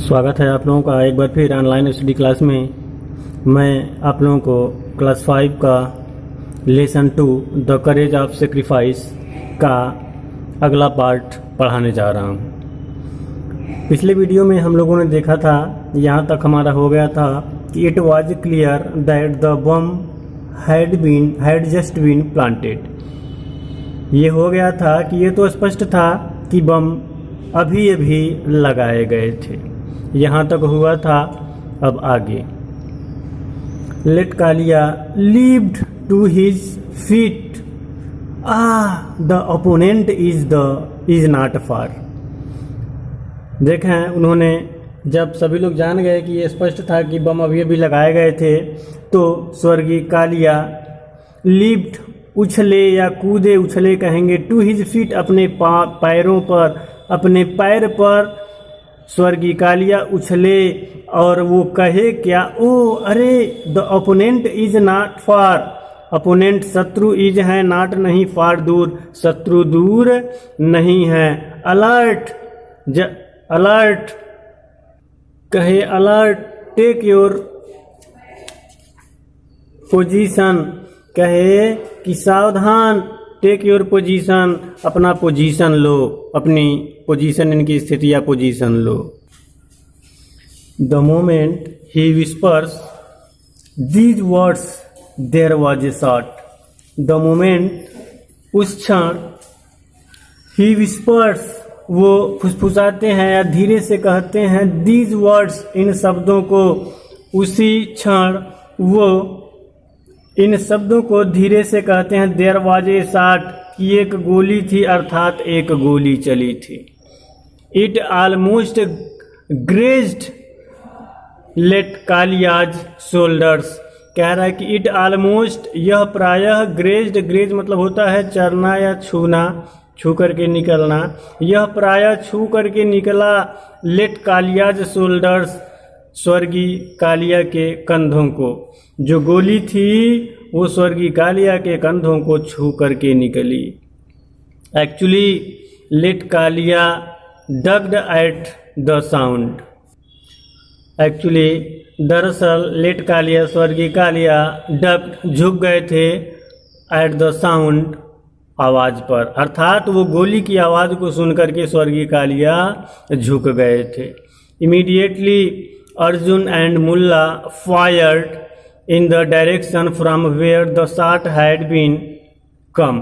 स्वागत है आप लोगों का एक बार फिर ऑनलाइन स्टडी क्लास में। मैं आप लोगों को क्लास 5 का lesson 2 the courage of sacrifice का अगला पार्ट पढ़ाने जा रहा हूँ। पिछले वीडियो में हम लोगों ने देखा था, यहाँ तक हमारा हो गया था कि it was clear that the bomb had just been planted. ये हो गया था कि ये तो स्पष्ट था कि बम अभी अभी लगाए गए थे। यहाँ तक हुआ था। अब आगे, late Kalia leaped to his feet, the opponent is not far. देखें, उन्होंने जब सभी लोग जान गए कि ये स्पष्ट था कि बम अभी अभी लगाए गए थे, तो स्वर्गीय कालिया लीव्ड उछले या कूदे, उछले कहेंगे, टू हिज फीट अपने पैरों पर, अपने पैर पर स्वर्गीय कालिया उछले और वो कहे क्या, ओ अरे, the opponent is not far. Opponent शत्रु, इज है, नॉट नहीं, फार दूर, शत्रु दूर नहीं है। अलर्ट, अलर्ट कहे, अलर्ट, टेक योर पोजीशन, कहे कि सावधान, टेक योर पोजीशन, अपना पोजीशन लो, अपनी पोजीशन, इनकी स्थिति या पोजीशन लो। The moment he whispers these words there was a shot. The moment, उस क्षण, ही विस्पर्स, वो फुसफुसाते हैं या धीरे से कहते हैं, दीज वर्ड्स, इन शब्दों को, उसी क्षण वो इन शब्दों को धीरे से कहते हैं, देयर वाज ए शॉट, कि एक गोली थी, अर्थात एक गोली चली थी। It almost grazed late Kalia's shoulders, कह रहा है कि इट ऑलमोस्ट, यह प्रायः, ग्रेज्ड, ग्रेज मतलब होता है चरना या छूना, छू करके निकलना, यह प्रायः छू करके निकला, लेट कालियाज शोल्डर्स, स्वर्गीय कालिया के कंधों को। जो गोली थी वो स्वर्गीय कालिया के कंधों को छू करके निकली। Actually late Kalia ducked at the sound. Actually, दरअसल, लेट कालिया, स्वर्गीय कालिया, डग्ड, झुक गए थे, एट द साउंड, आवाज पर, अर्थात वो गोली की आवाज को सुन करके स्वर्गीय कालिया झुक गए थे। Immediately Arjun and Mulla fired in the direction from where the shot had been come.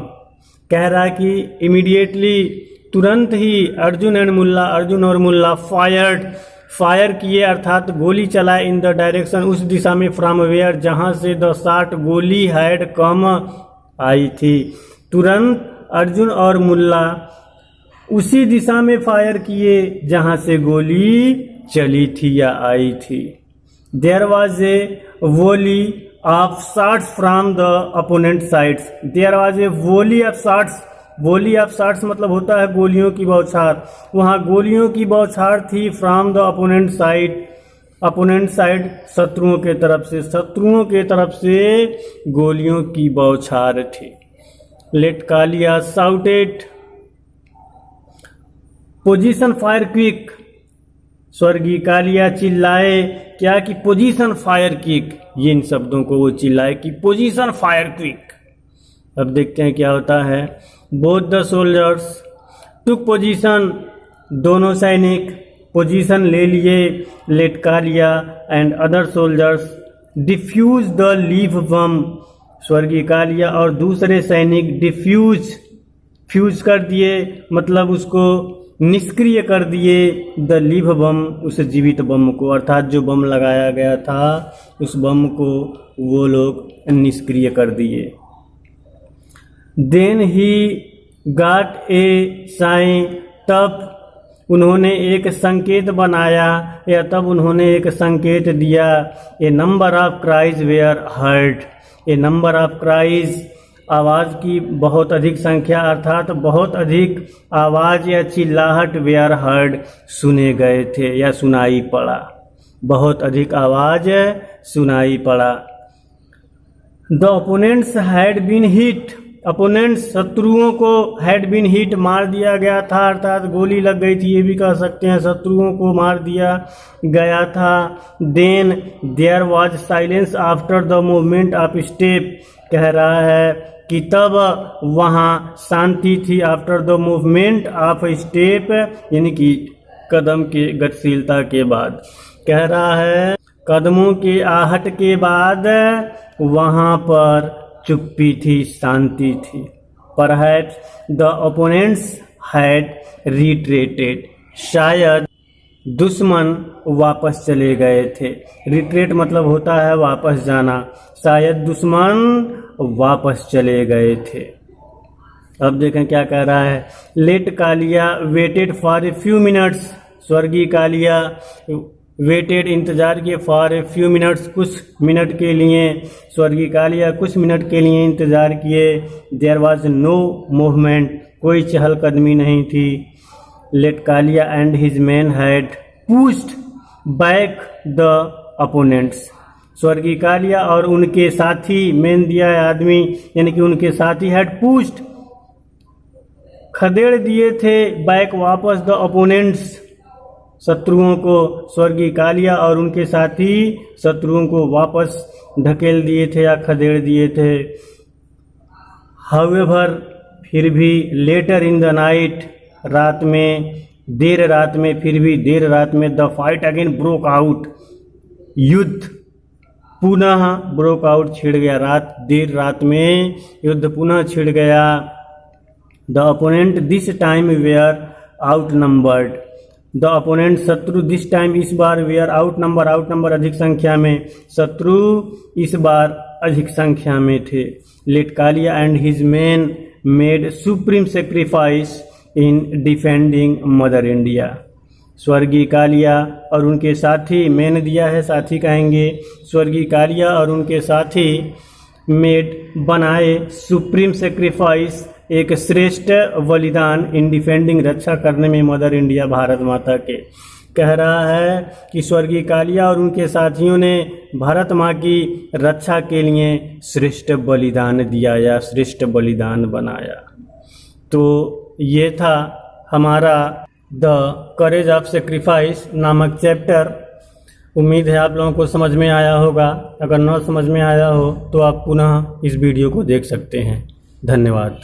कह रहा कि इमीडिएटली, तुरंत ही, अर्जुन एंड मुल्ला, अर्जुन और मुल्ला, फायर किए, अर्थात गोली चलाए, इन द डायरेक्शन, उस दिशा में, फ्रॉम वेयर, जहां से, द शॉट, गोली, हैड कम, आई थी। तुरंत अर्जुन और मुल्ला उसी दिशा में फायर किए जहां से गोली चली थी या आई थी। There was a volley of shots from the opponent sides. There was a volley of shots, volley of shots मतलब होता है गोलियों की बौछार। वहां गोलियों की बौछार थी, from the opponent side, opponent side, शत्रुओं के तरफ से, शत्रुओं के तरफ से गोलियों की बौछार थी। Late Kalia shouted, position fire quick, स्वर्गीय कालिया चिल्लाए क्या, कि पोजीशन फायर क्विक, ये इन शब्दों को वो चिल्लाए कि पोजीशन फायर क्विक। अब देखते हैं क्या होता है। Both the soldiers took position, दोनों सैनिक पोजीशन ले लिए। Late Kalia and other soldiers defuse the live bomb, स्वर्गीय कालिया और दूसरे सैनिक फ्यूज कर दिए, मतलब उसको निष्क्रिय कर दिए, द लीव बम, उस जीवित बम को, अर्थात जो बम लगाया गया था उस बम को वो लोग निष्क्रिय कर दिए। Then he got a sign, तब उन्होंने एक संकेत बनाया या तब उन्होंने एक संकेत दिया। A number of cries were heard, a number of cries, आवाज़ की बहुत अधिक संख्या, अर्थात बहुत अधिक आवाज़ या चिल्लाहट, वेयर हर्ड, सुने गए थे या सुनाई पड़ा, बहुत अधिक आवाज़ सुनाई पड़ा। The opponents had been hit, opponents शत्रुओं को हैड बीन हिट मार दिया गया था, अर्थात गोली लग गई थी, ये भी कह सकते हैं, शत्रुओं को मार दिया गया था। Then there was silence after the movement of step, कह रहा है कि तब वहाँ शांति थी, after the movement of step यानी कि कदम के गतिशीलता के बाद, कह रहा है कदमों के आहट के बाद वहाँ पर चुप्पी थी, शांति थी। Perhaps the opponents had retreated, शायद दुश्मन वापस चले गए थे। रिट्रेट मतलब होता है वापस जाना, शायद दुश्मन वापस चले गए थे। अब देखें क्या कह रहा है। Late Kalia waited for a few minutes, स्वर्गीय कालिया वेटेड इंतजार किए, फॉर ए फ्यू मिनट्स कुछ मिनट के लिए, स्वर्गीय कालिया कुछ मिनट के लिए इंतजार किए। देयर वाज नो मूवमेंट, कोई चहलकदमी नहीं थी। Late Kalia and his man had pushed back the opponents, स्वर्गीय कालिया और उनके साथी, मैन दिया है आदमी यानी कि उनके साथी, हैड पुश्ड खदेड़ दिए थे, बैक वापस, द अपोनेंट्स शत्रुओं को, स्वर्गीय कालिया और उनके साथी शत्रुओं को वापस ढकेल दिए थे या खदेड़ दिए थे। हाउएवर फिर भी, लेटर इन द नाइट रात में, देर रात में, फिर भी देर रात में, the fight again broke out, युद्ध पुनः ब्रोक आउट, छिड़ गया, रात देर रात में युद्ध पुनः छिड़ गया। The opponent this time wear out numbered, the opponent शत्रु दिस टाइम इस बार, वेयर आउट नंबर अधिक संख्या में, शत्रु इस बार अधिक संख्या में थे। Late Kalia and his man made supreme sacrifice in defending mother India, स्वर्गीय कालिया और उनके साथी, मैंने दिया है साथी कहेंगे, स्वर्गीय कालिया और उनके साथी मेड बनाए, सुप्रीम सेक्रीफाइस एक श्रेष्ठ बलिदान, इन डिफेंडिंग रक्षा करने में मदर इंडिया भारत माता के, कह रहा है कि स्वर्गीय कालिया और उनके साथियों ने भारत माँ की रक्षा के लिए श्रेष्ठ बलिदान दिया या श्रेष्ठ बलिदान बनाया। तो ये था हमारा द करेज ऑफ सेक्रीफाइस नामक चैप्टर। उम्मीद है आप लोगों को समझ में आया होगा। अगर न समझ में आया हो तो आप पुनः इस वीडियो को देख सकते हैं। धन्यवाद।